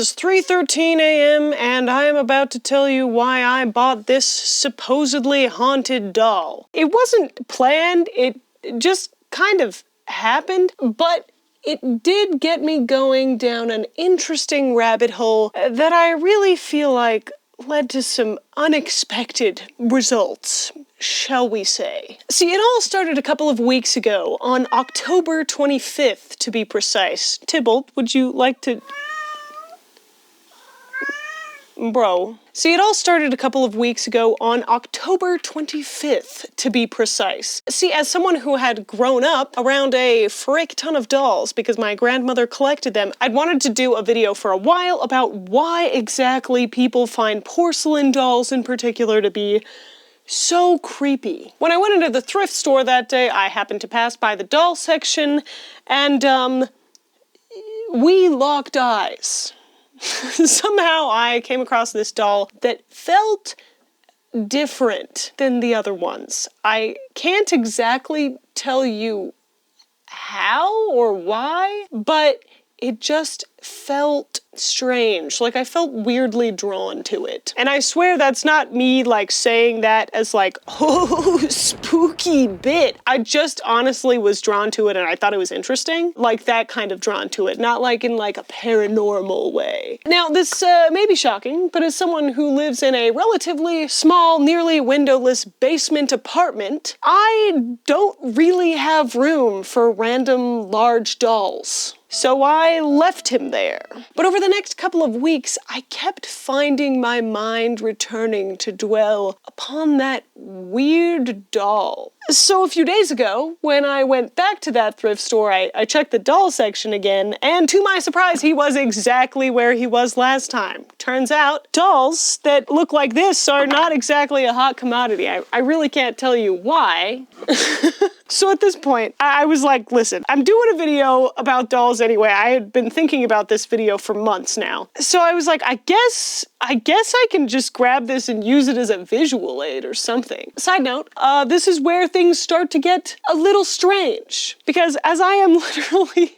is 3:13 a.m. and I am about to tell you why I bought this supposedly haunted doll. It wasn't planned, it just kind of happened, but it did get me going down an interesting rabbit hole that I really feel like led to some unexpected results, shall we say. See, it all started a couple of weeks ago, on October 25th to be precise. Tybalt, would you like to... Bro. See, it all started a couple of weeks ago on October 25th, to be precise. See, as someone who had grown up around a frick ton of dolls because my grandmother collected them, I'd wanted to do a video for a while about why exactly people find porcelain dolls in particular to be so creepy. When I went into the thrift store that day, I happened to pass by the doll section, and, we locked eyes. Somehow I came across this doll that felt different than the other ones. I can't exactly tell you how or why, but it just felt strange. Like, I felt weirdly drawn to it. And I swear that's not me, like, saying that as, like, oh, spooky bit. I just honestly was drawn to it and I thought it was interesting. Like, that kind of drawn to it, not like in, like, a paranormal way. Now, this may be shocking, but as someone who lives in a relatively small, nearly windowless basement apartment, I don't really have room for random large dolls. So I left him there. But over the next couple of weeks, I kept finding my mind returning to dwell upon that weird doll. So a few days ago, when I went back to that thrift store, I checked the doll section again, and to my surprise, he was exactly where he was last time. Turns out, dolls that look like this are not exactly a hot commodity. I really can't tell you why. So at this point, I was like, listen, I'm doing a video about dolls anyway. I had been thinking about this video for months now. So I was like, I guess I can just grab this and use it as a visual aid or something. Side note, this is where things start to get a little strange. Because as I am literally,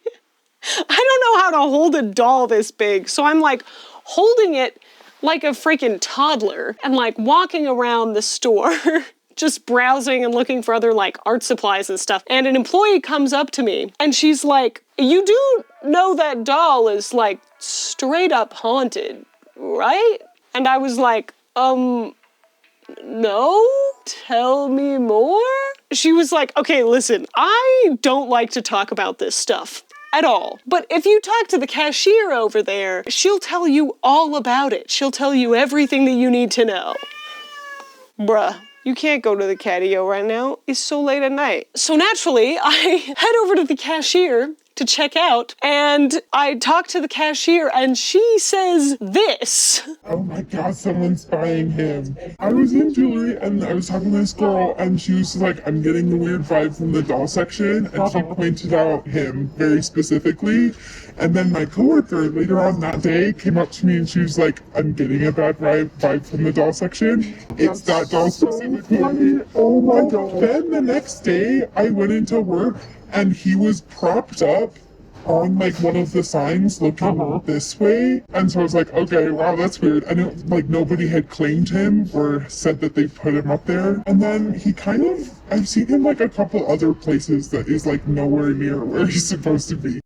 I don't know how to hold a doll this big. So I'm like holding it like a freaking toddler and like walking around the store. Just browsing and looking for other like art supplies and stuff. And an employee comes up to me and she's like, you do know that doll is like straight up haunted, right? And I was like, no? Tell me more? She was like, okay, listen, I don't like to talk about this stuff at all. But if you talk to the cashier over there, she'll tell you all about it. She'll tell you everything that you need to know. Bruh. You can't go to the catio right now. It's so late at night. So naturally, I head over to the cashier to check out, and I talk to the cashier, and she says this. Oh my god, someone's buying him. I was in jewelry, and I was talking to this girl, and she was like, I'm getting the weird vibe from the doll section, and she pointed out him very specifically. And then my coworker later on that day came up to me and she was like, I'm getting a bad vibe from the doll section. It's that doll specifically. Oh my god. Then the next day I went into work and he was propped up on like one of the signs looking this way. And so I was like, okay, wow, that's weird. And it, like nobody had claimed him or said that they put him up there. And then he kind of, I've seen him like a couple other places that is like nowhere near where he's supposed to be.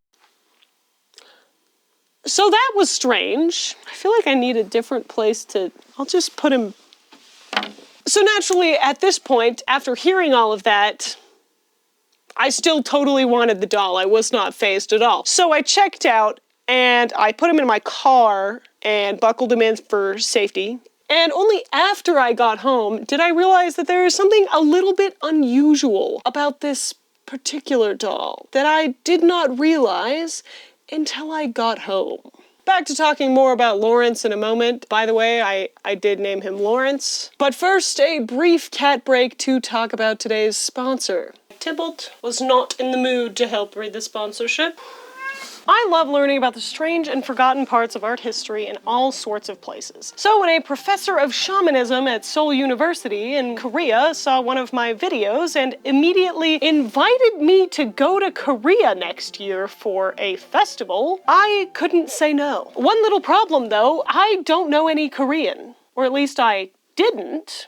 So that was strange. I feel like I need a different place to, I'll just put him. So naturally, at this point, after hearing all of that, I still totally wanted the doll. I was not fazed at all. So I checked out and I put him in my car and buckled him in for safety. And only after I got home did I realize that there is something a little bit unusual about this particular doll that I did not realize until I got home. Back to talking more about Lawrence in a moment. By the way, I did name him Lawrence. But first, a brief cat break to talk about today's sponsor. Tybalt was not in the mood to help read the sponsorship. I love learning about the strange and forgotten parts of art history in all sorts of places. So when a professor of shamanism at Seoul University in Korea saw one of my videos and immediately invited me to go to Korea next year for a festival, I couldn't say no. One little problem though, I don't know any Korean. Or at least I didn't.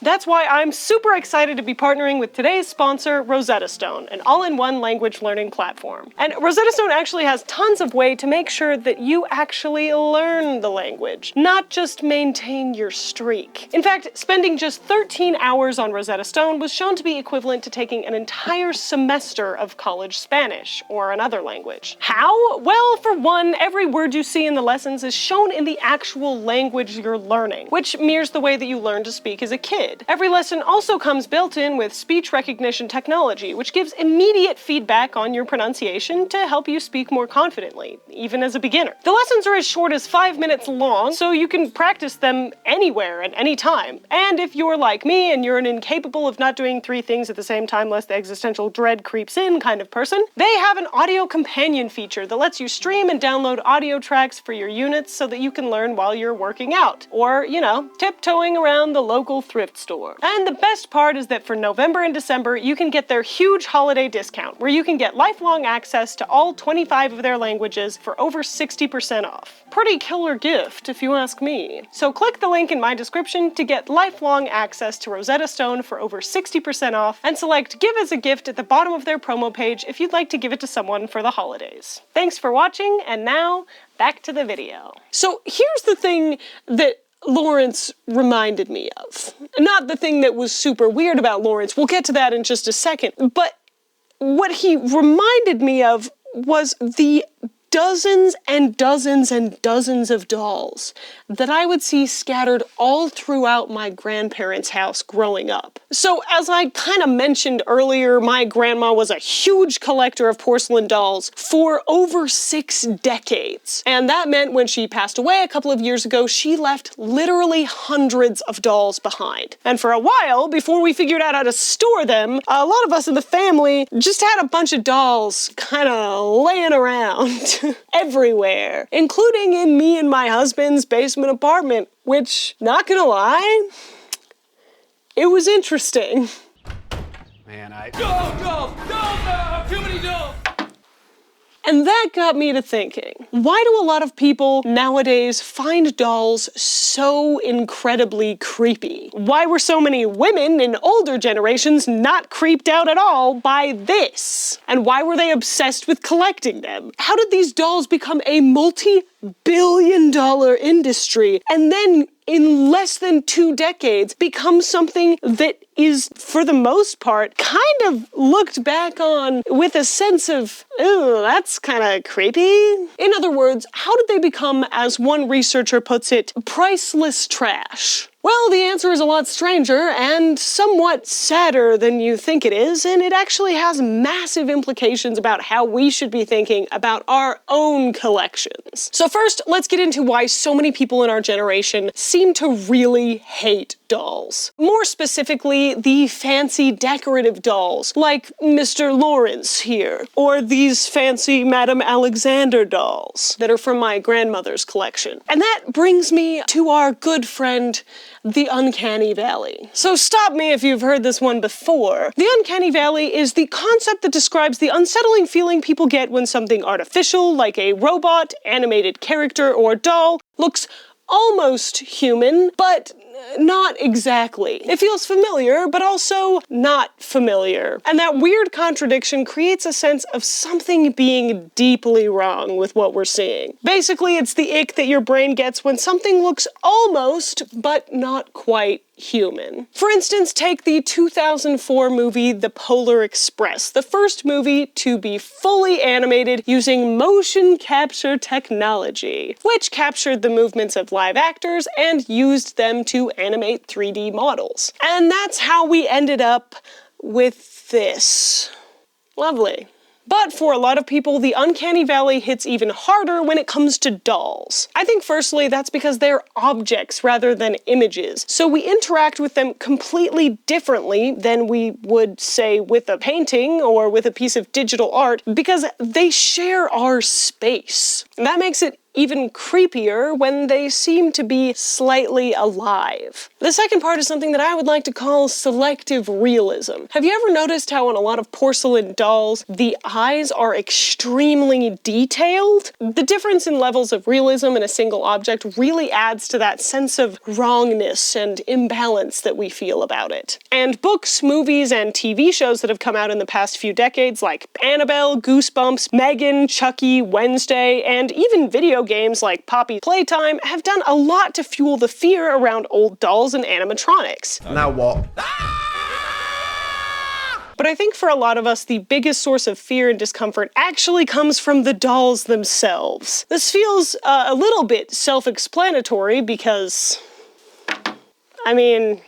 That's why I'm super excited to be partnering with today's sponsor, Rosetta Stone, an all-in-one language learning platform. And Rosetta Stone actually has tons of ways to make sure that you actually learn the language, not just maintain your streak. In fact, spending just 13 hours on Rosetta Stone was shown to be equivalent to taking an entire semester of college Spanish, or another language. How? Well, for one, every word you see in the lessons is shown in the actual language you're learning, which mirrors the way that you learn to speak as a kid. Every lesson also comes built in with speech recognition technology, which gives immediate feedback on your pronunciation to help you speak more confidently, even as a beginner. The lessons are as short as 5 minutes long, so you can practice them anywhere at any time. And if you're like me and you're an incapable of not doing 3 things at the same time lest the existential dread creeps in kind of person, they have an audio companion feature that lets you stream and download audio tracks for your units so that you can learn while you're working out, or, you know, tiptoeing around the local thrift store. And the best part is that for November and December, you can get their huge holiday discount, where you can get lifelong access to all 25 of their languages for over 60% off. Pretty killer gift, if you ask me. So click the link in my description to get lifelong access to Rosetta Stone for over 60% off, and select Give as a Gift at the bottom of their promo page if you'd like to give it to someone for the holidays. Thanks for watching, and now, back to the video. So here's the thing that Lawrence reminded me of. Not the thing that was super weird about Lawrence, we'll get to that in just a second, but what he reminded me of was the dozens and dozens and dozens of dolls that I would see scattered all throughout my grandparents' house growing up. So as I kind of mentioned earlier, my grandma was a huge collector of porcelain dolls for over 6 decades. And that meant when she passed away a couple of years ago, she left literally hundreds of dolls behind. And for a while, before we figured out how to store them, a lot of us in the family just had a bunch of dolls kind of laying around. Everywhere, including in me and my husband's basement apartment, which, not gonna lie, it was interesting. Man, no, too many dolls! And that got me to thinking, why do a lot of people nowadays find dolls so incredibly creepy? Why were so many women in older generations not creeped out at all by this? And why were they obsessed with collecting them? How did these dolls become a multi-billion-dollar industry and then in less than 2 decades become something that is, for the most part, kind of looked back on with a sense of, ooh, that's kind of creepy? In other words, how did they become, as one researcher puts it, priceless trash? Well, the answer is a lot stranger and somewhat sadder than you think it is, and it actually has massive implications about how we should be thinking about our own collections. So first, let's get into why so many people in our generation seem to really hate dolls. More specifically, the fancy decorative dolls, like Mr. Lawrence here, or these fancy Madame Alexander dolls that are from my grandmother's collection. And that brings me to our good friend, the Uncanny Valley. So stop me if you've heard this one before. The Uncanny Valley is the concept that describes the unsettling feeling people get when something artificial, like a robot, animated character, or doll, looks almost human, but not exactly. It feels familiar, but also not familiar. And that weird contradiction creates a sense of something being deeply wrong with what we're seeing. Basically, it's the ick that your brain gets when something looks almost, but not quite human. For instance, take the 2004 movie The Polar Express, the first movie to be fully animated using motion capture technology, which captured the movements of live actors and used them to animate 3D models. And that's how we ended up with this. Lovely. But for a lot of people, the Uncanny Valley hits even harder when it comes to dolls. I think firstly that's because they're objects rather than images, so we interact with them completely differently than we would, say, with a painting or with a piece of digital art, because they share our space. And that makes it even creepier when they seem to be slightly alive. The second part is something that I would like to call selective realism. Have you ever noticed how in a lot of porcelain dolls, the eyes are extremely detailed? The difference in levels of realism in a single object really adds to that sense of wrongness and imbalance that we feel about it. And books, movies, and TV shows that have come out in the past few decades, like Annabelle, Goosebumps, Megan, Chucky, Wednesday, and even video games like Poppy Playtime have done a lot to fuel the fear around old dolls and animatronics. Now what? But I think for a lot of us, the biggest source of fear and discomfort actually comes from the dolls themselves. This feels a little bit self-explanatory because, I mean,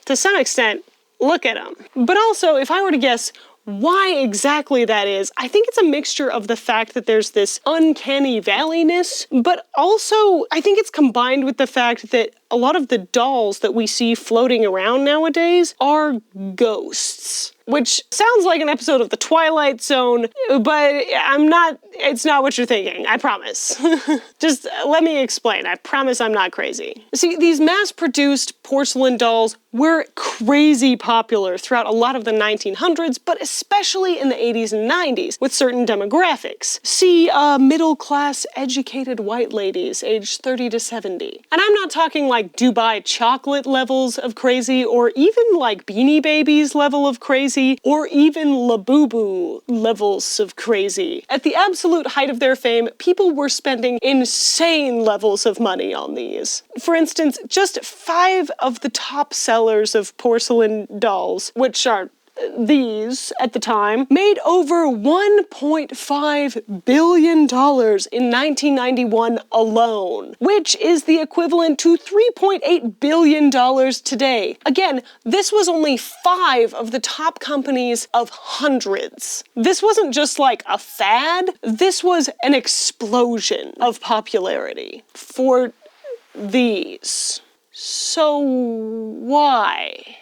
to some extent, look at them. But also, if I were to guess why exactly that is, I think it's a mixture of the fact that there's this uncanny valley-ness, but also I think it's combined with the fact that a lot of the dolls that we see floating around nowadays are ghosts. Which sounds like an episode of The Twilight Zone, but it's not what you're thinking, I promise. Just let me explain, I promise I'm not crazy. See, these mass-produced porcelain dolls were crazy popular throughout a lot of the 1900s, but especially in the 80s and 90s, with certain demographics. See, middle-class, educated white ladies aged 30 to 70. And I'm not talking like Dubai chocolate levels of crazy, or even like Beanie Babies level of crazy, or even Labubu levels of crazy. At the absolute height of their fame, people were spending insane levels of money on these. For instance, just 5 of the top sellers of porcelain dolls, which are these at the time, made over $1.5 billion in 1991 alone, which is the equivalent to $3.8 billion today. Again, this was only 5 of the top companies of hundreds. This wasn't just like a fad, this was an explosion of popularity for these. So why?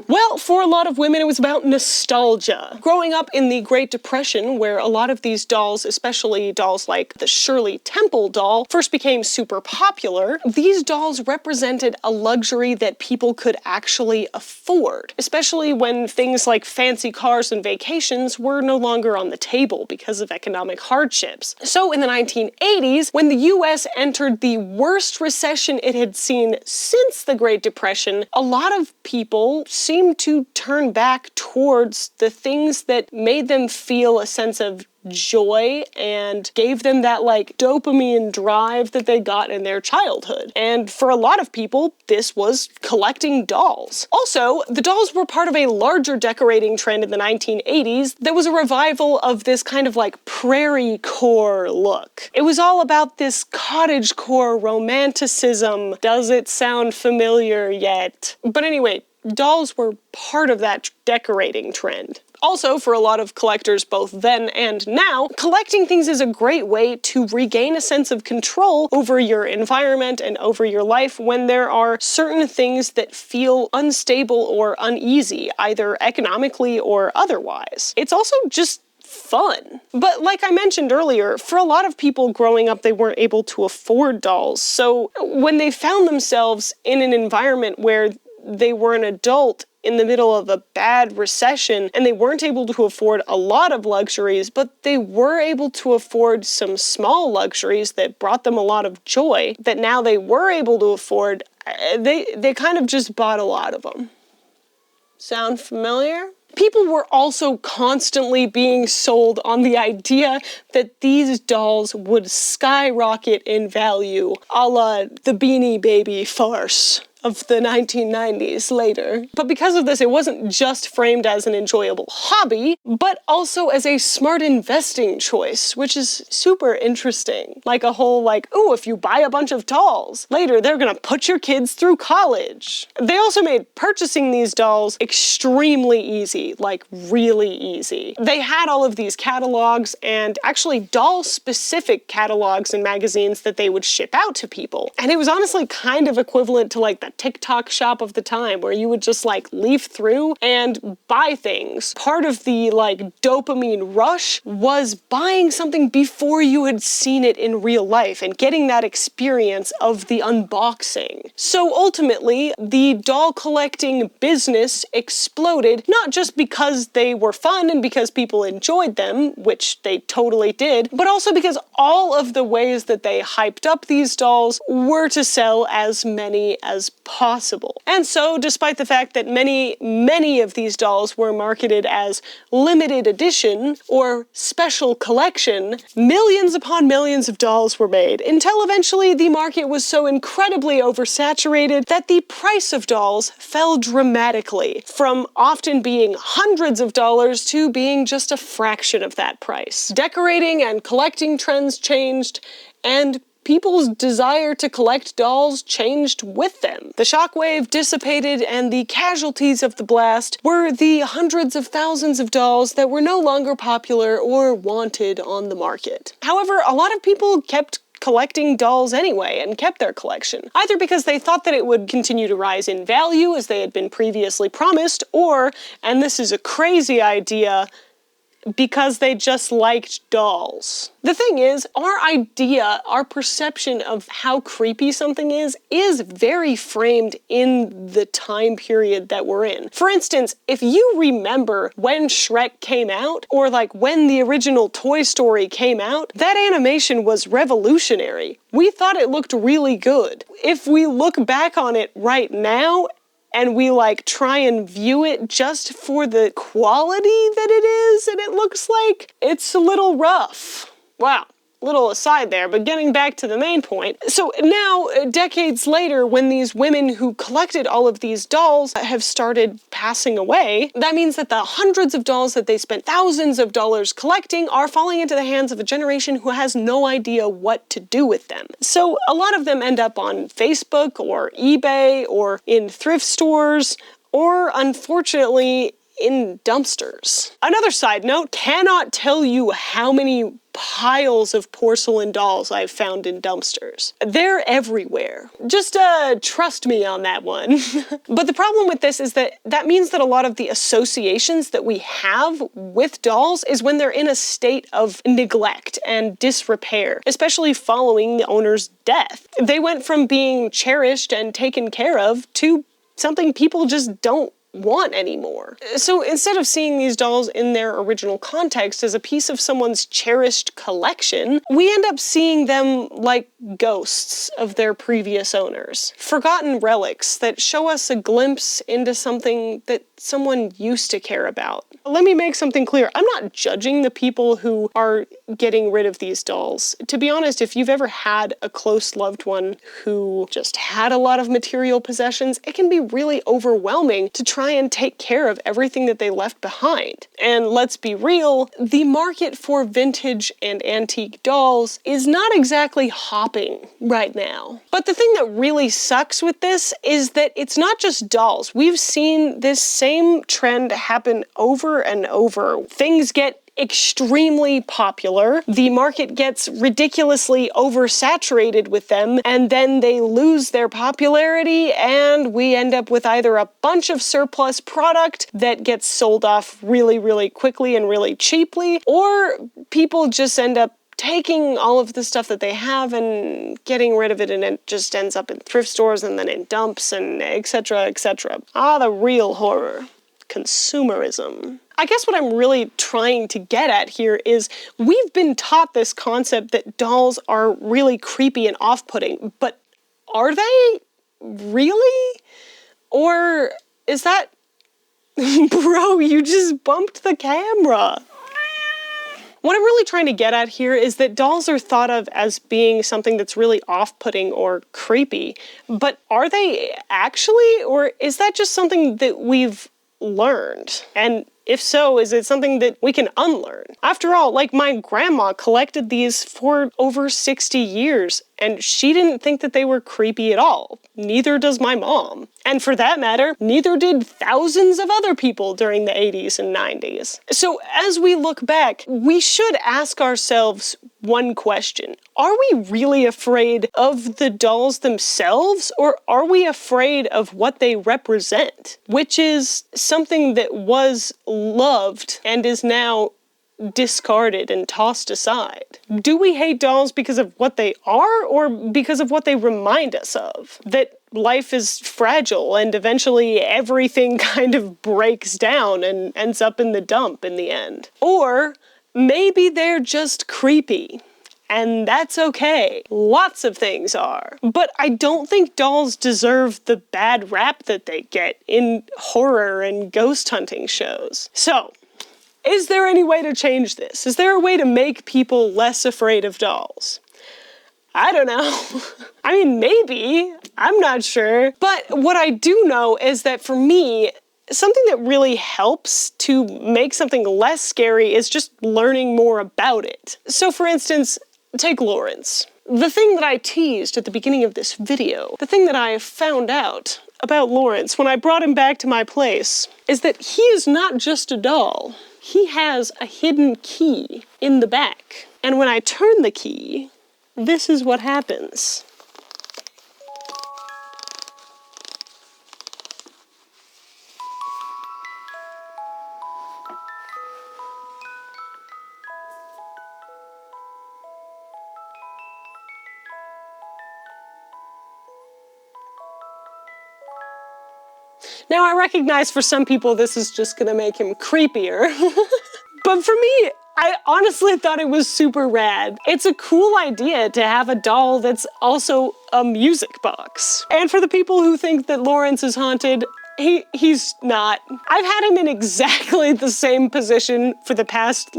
Well, for a lot of women, it was about nostalgia. Growing up in the Great Depression, where a lot of these dolls, especially dolls like the Shirley Temple doll, first became super popular, these dolls represented a luxury that people could actually afford, especially when things like fancy cars and vacations were no longer on the table because of economic hardships. So in the 1980s, when the US entered the worst recession it had seen since the Great Depression, a lot of people seemed to turn back towards the things that made them feel a sense of joy and gave them that like dopamine drive that they got in their childhood. And for a lot of people, this was collecting dolls. Also, the dolls were part of a larger decorating trend in the 1980s. There was a revival of this kind of like prairie core look. It was all about this cottagecore romanticism. Does it sound familiar yet? But anyway, dolls were part of that decorating trend. Also, for a lot of collectors both then and now, collecting things is a great way to regain a sense of control over your environment and over your life when there are certain things that feel unstable or uneasy, either economically or otherwise. It's also just fun. But like I mentioned earlier, for a lot of people growing up, they weren't able to afford dolls. So when they found themselves in an environment where they were an adult in the middle of a bad recession and they weren't able to afford a lot of luxuries, but they were able to afford some small luxuries that brought them a lot of joy that now they were able to afford, they kind of just bought a lot of them. Sound familiar? People were also constantly being sold on the idea that these dolls would skyrocket in value, a la the Beanie Baby farce. of the 1990s later. But because of this, it wasn't just framed as an enjoyable hobby, but also as a smart investing choice, which is super interesting. Like a whole ooh, if you buy a bunch of dolls, later they're gonna put your kids through college. They also made purchasing these dolls extremely easy, like really easy. They had all of these catalogs and actually doll-specific catalogs and magazines that they would ship out to people. And it was honestly kind of equivalent to the TikTok shop of the time, where you would just leaf through and buy things. Part of the dopamine rush was buying something before you had seen it in real life and getting that experience of the unboxing. So ultimately, the doll collecting business exploded, not just because they were fun and because people enjoyed them, which they totally did, but also because all of the ways that they hyped up these dolls were to sell as many as possible. And so, despite the fact that many of these dolls were marketed as limited edition or special collection, millions upon millions of dolls were made, until eventually the market was so incredibly oversaturated that the price of dolls fell dramatically, from often being hundreds of dollars to being just a fraction of that price. Decorating and collecting trends changed, and people's desire to collect dolls changed with them. The shockwave dissipated, and the casualties of the blast were the hundreds of thousands of dolls that were no longer popular or wanted on the market. However, a lot of people kept collecting dolls anyway and kept their collection, either because they thought that it would continue to rise in value as they had been previously promised, or, and this is a crazy idea, because they just liked dolls. The thing is, our perception of how creepy something is very framed in the time period that we're in. For instance, if you remember when Shrek came out, or when the original Toy Story came out, that animation was revolutionary. We thought it looked really good. If we look back on it right now, and we try and view it just for the quality that it is, and it looks like it's a little rough. Wow. Little aside there, but getting back to the main point. So now, decades later, when these women who collected all of these dolls have started passing away, that means that the hundreds of dolls that they spent thousands of dollars collecting are falling into the hands of a generation who has no idea what to do with them. So a lot of them end up on Facebook or eBay or in thrift stores, or unfortunately, in dumpsters. Another side note, cannot tell you how many piles of porcelain dolls I've found in dumpsters. They're everywhere. Just trust me on that one. But the problem with this is that means that a lot of the associations that we have with dolls is when they're in a state of neglect and disrepair, especially following the owner's death. They went from being cherished and taken care of to something people just don't want anymore. So instead of seeing these dolls in their original context as a piece of someone's cherished collection, we end up seeing them like ghosts of their previous owners. Forgotten relics that show us a glimpse into something that someone used to care about. Let me make something clear. I'm not judging the people who are getting rid of these dolls. To be honest, if you've ever had a close loved one who just had a lot of material possessions, it can be really overwhelming to try and take care of everything that they left behind. And let's be real, the market for vintage and antique dolls is not exactly hopping right now. But the thing that really sucks with this is that it's not just dolls. We've seen this same trend happen over and over. Things get extremely popular, the market gets ridiculously oversaturated with them, and then they lose their popularity, and we end up with either a bunch of surplus product that gets sold off really, really quickly and really cheaply, or people just end up taking all of the stuff that they have and getting rid of it, and it just ends up in thrift stores and then in dumps and etc., etc. The real horror. Consumerism. I guess what I'm really trying to get at here is we've been taught this concept that dolls are really creepy and off-putting, but are they really? Or is that... Bro, you just bumped the camera. What I'm really trying to get at here is that dolls are thought of as being something that's really off-putting or creepy, but are they actually, or is that just something that we've learned? And if so, is it something that we can unlearn? After all, like, my grandma collected these for over 60 years, and she didn't think that they were creepy at all. Neither does my mom. And for that matter, neither did thousands of other people during the 80s and 90s. So as we look back, we should ask ourselves one question. Are we really afraid of the dolls themselves, or are we afraid of what they represent? Which is something that was loved and is now discarded and tossed aside. Do we hate dolls because of what they are, or because of what they remind us of? That life is fragile and eventually everything kind of breaks down and ends up in the dump in the end. Or maybe they're just creepy. And that's okay. Lots of things are. But I don't think dolls deserve the bad rap that they get in horror and ghost hunting shows. So, is there any way to change this? Is there a way to make people less afraid of dolls? I don't know. I mean, maybe. I'm not sure. But what I do know is that for me, something that really helps to make something less scary is just learning more about it. So for instance, take Lawrence. The thing that I teased at the beginning of this video, the thing that I found out about Lawrence when I brought him back to my place, is that he is not just a doll. He has a hidden key in the back. And when I turn the key, this is what happens. Now, I recognize for some people this is just gonna make him creepier. But for me, I honestly thought it was super rad. It's a cool idea to have a doll that's also a music box. And for the people who think that Lawrence is haunted, he's not. I've had him in exactly the same position for the past,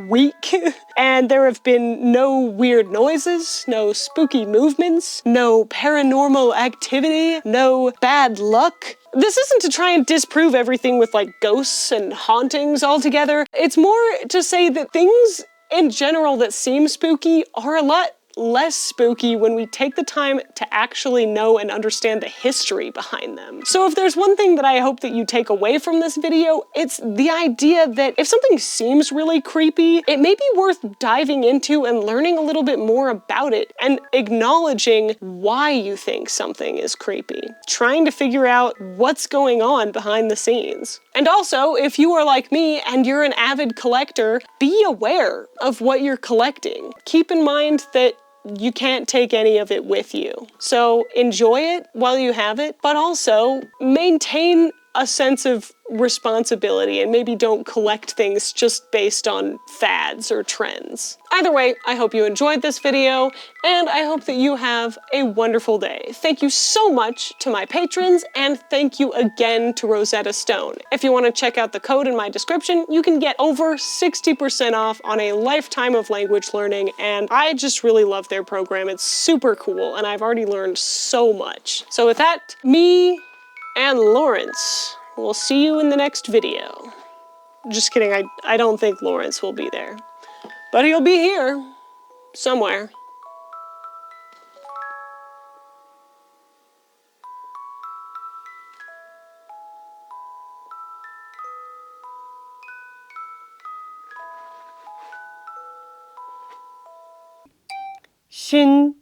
week, and there have been no weird noises, no spooky movements, no paranormal activity, no bad luck. This isn't to try and disprove everything with ghosts and hauntings altogether. It's more to say that things in general that seem spooky are a lot less spooky when we take the time to actually know and understand the history behind them. So if there's one thing that I hope that you take away from this video, it's the idea that if something seems really creepy, it may be worth diving into and learning a little bit more about it and acknowledging why you think something is creepy. Trying to figure out what's going on behind the scenes. And also, if you are like me and you're an avid collector, be aware of what you're collecting. Keep in mind that you can't take any of it with you. So enjoy it while you have it, but also maintain a sense of responsibility and maybe don't collect things just based on fads or trends. Either way, I hope you enjoyed this video, and I hope that you have a wonderful day. Thank you so much to my patrons, and thank you again to Rosetta Stone. If you want to check out the code in my description, you can get over 60% off on a lifetime of language learning, and I just really love their program. It's super cool, and I've already learned so much. So with that, me and Lawrence will see you in the next video. Just kidding, I don't think Lawrence will be there. But he'll be here, somewhere. Shin